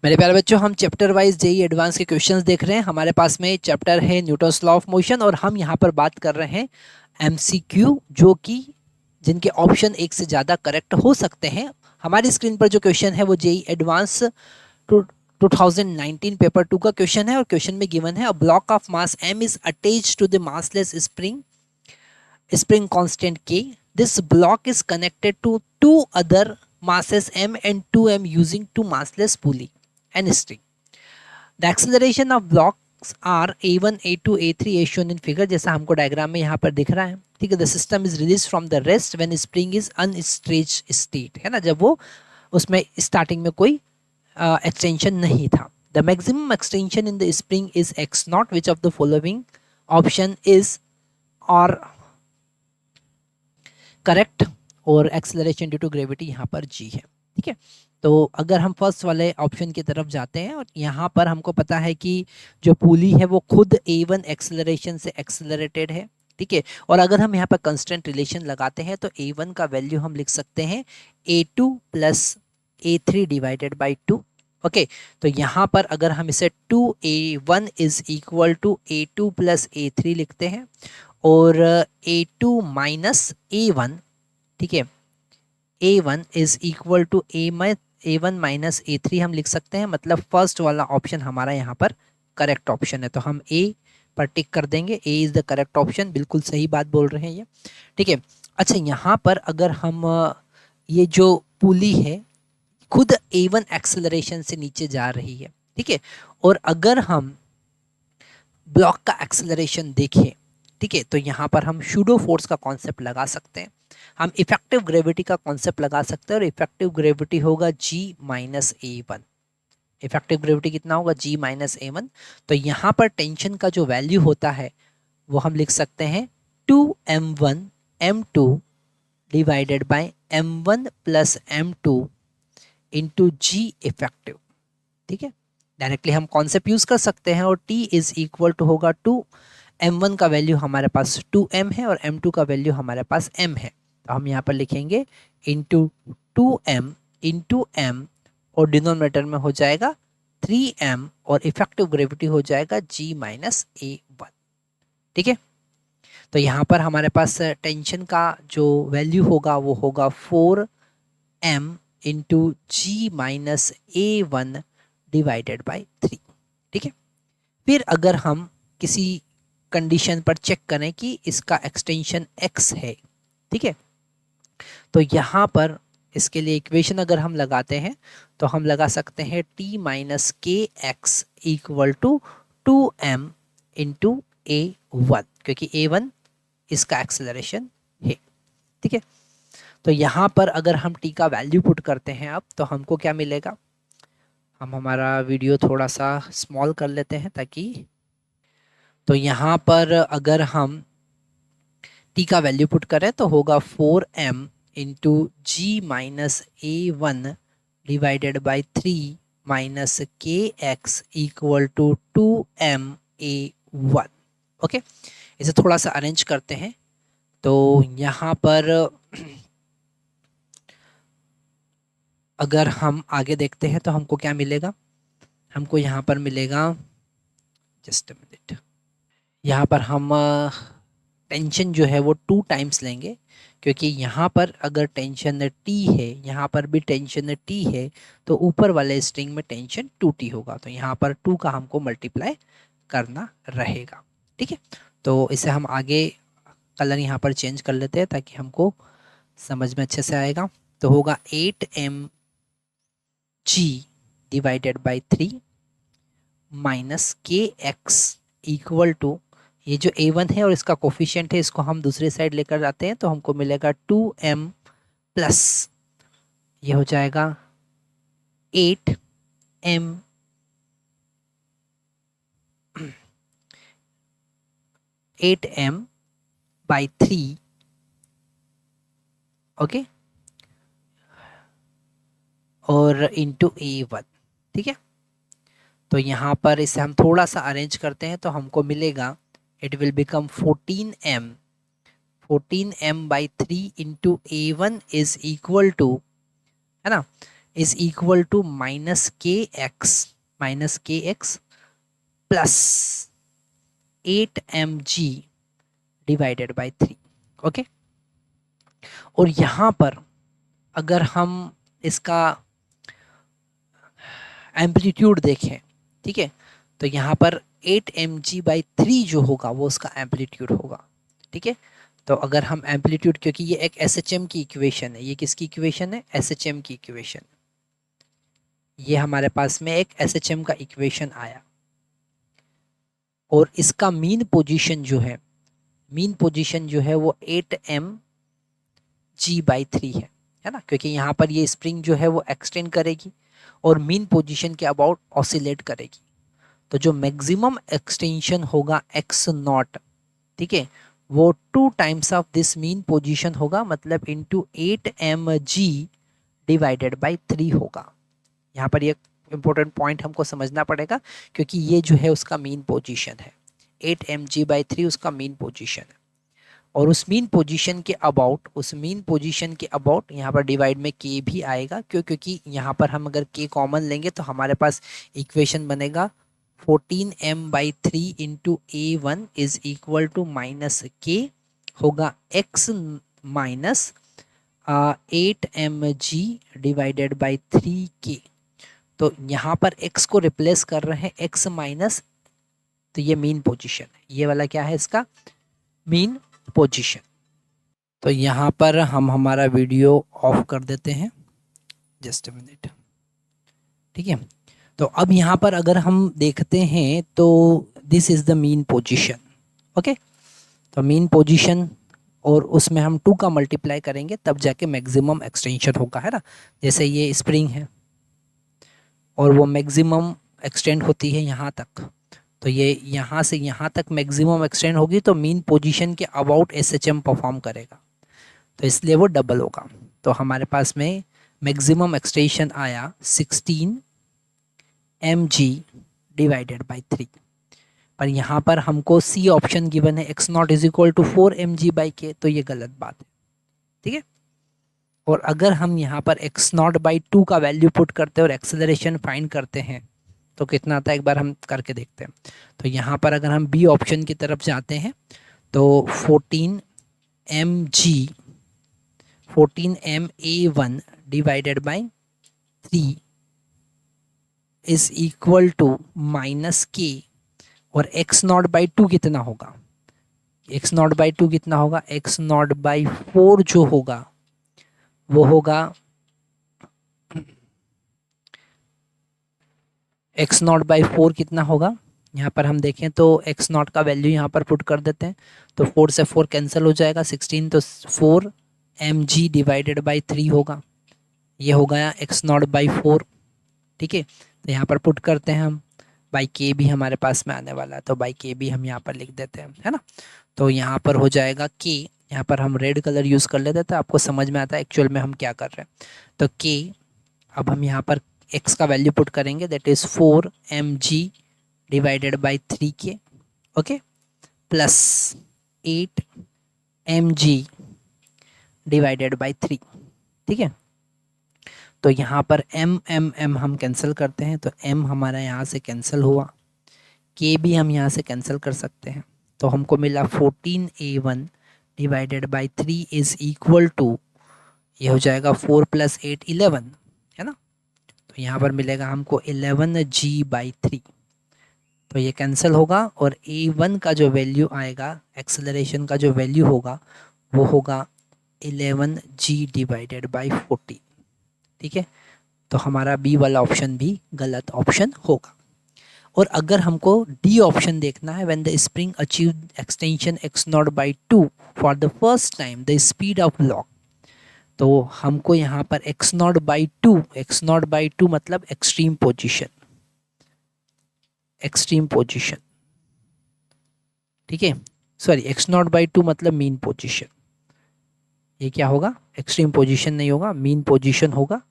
मेरे प्यारे बच्चों, हम चैप्टर वाइज जेई एडवांस के क्वेश्चंस देख रहे हैं। हमारे पास में चैप्टर है न्यूटन्स लॉ ऑफ मोशन और हम यहाँ पर बात कर रहे हैं एमसीक्यू, जो कि जिनके ऑप्शन एक से ज़्यादा करेक्ट हो सकते हैं। हमारी स्क्रीन पर जो क्वेश्चन है वो जेई एडवांस 2019 पेपर 2 का क्वेश्चन है और क्वेश्चन में गिवन है a block of mass m is attached to the massless spring constant k. This block is connected to two other masses m and 2m using two massless pulley and string. The acceleration of blocks are a1 a2 a3 as shown in figure, जैसा हमको diagram में यहाँ पर दिख रहा है। ठीक है, the system is released from the rest when spring is unstretched state, है ना, जब वो उसमें स्टार्टिंग में कोई एक्सटेंशन नहीं था। The maximum extension in the spring is x naught. Which of the following option is or correct? और एक्सेलरेशन ड्यू टू ग्रेविटी यहाँ पर जी है। ठीक है, तो अगर हम फर्स्ट वाले ऑप्शन की तरफ जाते हैं और यहाँ पर हमको पता है कि जो पुली है वो खुद a1 एक्सेलरेशन से एक्सेलरेटेड है। ठीक है, और अगर हम यहाँ पर कंस्टेंट रिलेशन लगाते हैं तो a1 का वैल्यू हम लिख सकते हैं a2 plus a3 divided by 2। Okay, तो यहाँ पर अगर हम इसे 2a1 is equal to a2 plus a3 लिखते हैं और a2 माइनस a1, ठीक है, a1 is equal to a1 minus a3 हम लिख सकते हैं। मतलब फर्स्ट वाला ऑप्शन हमारा यहाँ पर करेक्ट ऑप्शन है, तो हम a पर टिक कर देंगे। a is the correct option, बिल्कुल सही बात बोल रहे हैं ये। ठीक है, अच्छा यहाँ पर अगर हम ये जो पुली है खुद a1 एक्सेलरेशन से नीचे जा रही है। ठीक है, और अगर हम ब्लॉक का एक्सेलरेशन देखें, ठीक है, तो यहाँ पर हम शूडो फोर्स का कॉन्सेप्ट लगा सकते हैं, हम इफेक्टिव ग्रेविटी का कॉन्सेप्ट लगा सकते हैं और इफेक्टिव ग्रेविटी होगा g minus a1। Effective gravity कितना होगा? g minus a1। तो यहाँ पर टेंशन का जो वैल्यू होता है वो हम लिख सकते हैं 2m1 m2 divided by m1 plus m2 into g effective. ठीक है, डायरेक्टली हम कॉन्सेप्ट यूज कर सकते हैं और t इज इक्वल टू होगा 2, m1 का वैल्यू हमारे पास 2m है और m2 का वैल्यू हमारे पास m है, तो हम यहाँ पर लिखेंगे इंटू 2m इंटू m और डिनोमिनेटर में हो जाएगा 3m और इफेक्टिव ग्रेविटी हो जाएगा g माइनस a1। ठीक है, तो यहाँ पर हमारे पास टेंशन का जो वैल्यू होगा वो होगा 4m into g minus a1 divided by 3। ठीक है, फिर अगर हम किसी कंडीशन पर चेक करें कि इसका एक्सटेंशन x है, ठीक है, तो यहाँ पर इसके लिए इक्वेशन अगर हम लगाते हैं तो हम लगा सकते हैं t minus k x equal to 2m into a1, क्योंकि a1 इसका एक्सेलरेशन है। ठीक है, तो यहाँ पर अगर हम t का वैल्यू पुट करते हैं अब, तो हमको क्या मिलेगा? हम हमारा वीडियो थोड़ा सा स्मॉल कर लेते हैं ताकि, तो यहाँ पर अगर हम t का वैल्यू पुट करें तो होगा 4m into g minus a1 divided by 3 minus k x equal to 2m a1। Okay, इसे थोड़ा सा अरेंज करते हैं। तो यहाँ पर अगर हम आगे देखते हैं तो हमको क्या मिलेगा? हमको यहाँ पर मिलेगा, जस्ट अ मिनट, यहाँ पर हम टेंशन जो है वो 2 टाइम्स लेंगे, क्योंकि यहाँ पर अगर टेंशन T है, यहाँ पर भी टेंशन T है, तो ऊपर वाले स्ट्रिंग में टेंशन 2T होगा, तो यहाँ पर 2 का हमको मल्टीप्लाई करना रहेगा। ठीक है, तो इसे हम आगे कलर यहाँ पर चेंज कर लेते हैं ताकि हमको समझ में अच्छे से आएगा। तो होगा 8mg divided by 3 minus k x equal to, ये जो a1 है और इसका कोफिशिएंट है इसको हम दूसरी साइड लेकर जाते हैं तो हमको मिलेगा 2m प्लस, ये हो जाएगा 8m बाई 3। ओके, और इंटू a1। ठीक है, तो यहाँ पर इसे हम थोड़ा सा अरेंज करते हैं तो हमको मिलेगा, it will become 14m by 3 into a1 is equal to, है ना, is equal to minus k x plus 8mg divided by 3। Okay, और यहाँ पर अगर हम इसका एम्पलीट्यूड देखें, ठीक है, तो यहाँ पर 8mg/3 जो होगा वो उसका एम्पलीट्यूड होगा। ठीक है, तो अगर हम एम्पलीट्यूड, क्योंकि ये एक एसएचएम की इक्वेशन है, ये किसकी इक्वेशन है, एसएचएम की इक्वेशन, ये हमारे पास में एक एसएचएम का इक्वेशन आया, और इसका मीन पोजीशन जो है, मीन पोजीशन जो है वो 8mg/3 है ना, क्योंकि यहाँ पर ये स्प्रिंग जो है वो एक्सटेंड करेगी और मीन पोजीशन के अबाउट ऑसिलेट करेगी। तो जो मैक्सिमम एक्सटेंशन होगा एक्स नॉट, ठीक है, वो 2 times of this mean position होगा, मतलब इंटू 8mg डिवाइडेड बाई 3 होगा। यहाँ पर ये इंपॉर्टेंट पॉइंट हमको समझना पड़ेगा, क्योंकि ये जो है उसका मीन पोजीशन है, 8mg/3 उसका मीन पोजीशन है, और उस मीन पोजीशन के अबाउट, उस मीन पोजीशन के अबाउट यहाँ पर डिवाइड में के भी आएगा। क्यों? क्योंकि यहाँ पर हम अगर के कॉमन लेंगे तो हमारे पास इक्वेशन बनेगा 14m/3 into A1 is equal to minus k होगा x minus 8mg divided by 3k। तो यहाँ पर x को रिप्लेस कर रहे हैं x माइनस, तो ये मीन पोजीशन है, ये वाला क्या है इसका मीन पोजीशन। तो यहाँ पर हम हमारा वीडियो ऑफ कर देते हैं, जस्ट अ मिनट, ठीक है। तो अब यहाँ पर अगर हम देखते हैं तो this is the mean position. Okay, तो मीन पोजीशन, और उसमें हम 2 का मल्टीप्लाई करेंगे तब जाके मैक्सिमम एक्सटेंशन होगा, है ना। जैसे ये स्प्रिंग है और वो मैक्सिमम एक्सटेंड होती है यहाँ तक, तो ये यहाँ से यहाँ तक मैक्सिमम एक्सटेंड होगी, तो मीन पोजीशन के अबाउट एसएचएम परफॉर्म करेगा, तो इसलिए वो डबल होगा। तो हमारे पास में मैक्सिमम एक्सटेंशन आया 16mg डिवाइडेड बाई 3, पर यहाँ पर हमको सी ऑप्शन गिवन है x not is equal to 4mg/k, तो ये गलत बात है, ठीक है। और अगर हम यहाँ पर x नॉट बाई 2 का वैल्यू पुट करते हैं और एक्सेलरेशन फाइंड करते हैं तो कितना आता है, एक बार हम करके देखते हैं। तो यहाँ पर अगर हम बी ऑप्शन की तरफ जाते हैं तो 14ma1 divided by 3 is equal to minus k, और x नॉट बाई 2 कितना होगा, x नॉट बाई 2 कितना होगा, x नॉट बाई 4 जो होगा वो होगा x नॉट बाई 4 कितना होगा, यहाँ पर हम देखें तो x नॉट का वैल्यू यहाँ पर पुट कर देते हैं, तो 4 से 4 कैंसिल हो जाएगा, 16, तो 4mg डिवाइडेड बाई 3 होगा, ये हो गया x नॉट बाई 4, ठीक है। तो यहाँ पर पुट करते हैं हम, बाई के भी हमारे पास में आने वाला है, तो बाई के भी हम यहाँ पर लिख देते हैं, है ना। तो यहाँ पर हो जाएगा के, यहाँ पर हम रेड कलर यूज़ कर लेते हैं तो आपको समझ में आता है एक्चुअल में हम क्या कर रहे हैं। तो के, अब हम यहाँ पर x का वैल्यू पुट करेंगे, that is 4mg divided by 3k, okay, plus 8mg divided by 3, ठीक है। तो यहाँ पर m हम कैंसिल करते हैं, तो m हमारा यहाँ से कैंसिल हुआ, k भी हम यहाँ से कैंसिल कर सकते हैं, तो हमको मिला 14a1 divided by 3 is equal to, ये हो जाएगा 4 + 8 11, है ना। तो यहाँ पर मिलेगा हमको 11g/3, तो ये कैंसिल होगा, और a1 का जो वैल्यू आएगा, एक्सेलरेशन का जो वैल्यू होगा वो होगा 11g डिवाइडेड बाई 40, ठीक है। तो हमारा बी वाला ऑप्शन भी गलत ऑप्शन होगा। और अगर हमको डी ऑप्शन देखना है, when the spring achieve extension x not by 2 for the first time the speed of lock, तो हमको यहाँ पर x नॉट बाई 2 मतलब एक्सट्रीम पोजीशन, ठीक है, सॉरी, x नॉट बाई 2 मतलब मीन पोजीशन, ये क्या होगा, एक्सट्रीम पोजीशन नहीं होगा, मीन पोजीशन होगा,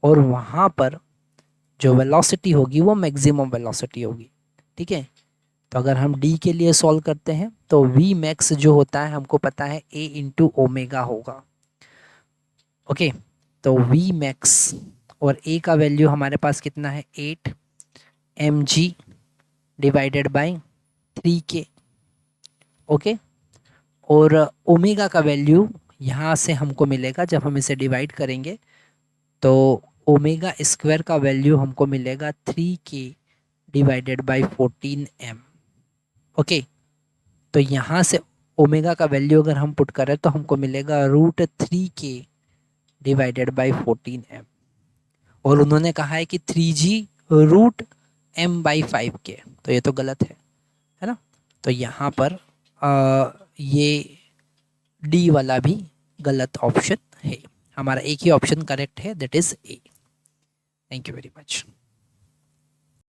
और वहाँ पर जो वेलोसिटी होगी वो मैक्सिमम वेलोसिटी होगी, ठीक है। तो अगर हम डी के लिए सॉल्व करते हैं तो वी मैक्स जो होता है हमको पता है a × ओमेगा होगा, ओके। तो वी मैक्स और ए का वैल्यू हमारे पास कितना है 8 mg divided by 3k। Okay, और ओमेगा का वैल्यू यहाँ से हमको मिलेगा जब हम इसे डिवाइड करेंगे, तो ओमेगा स्क्वायर का वैल्यू हमको मिलेगा 3k divided by 14m। Okay, तो यहाँ से ओमेगा का वैल्यू अगर हम पुट करें तो हमको मिलेगा √3k डिवाइडेड बाय 14m। और उन्होंने कहा है कि 3g √m/5k, तो ये तो गलत है ना। तो यहाँ पर ये डी वाला भी गलत ऑप्शन है। हमारा एक ही ऑप्शन करेक्ट है, that is a. Thank you very much.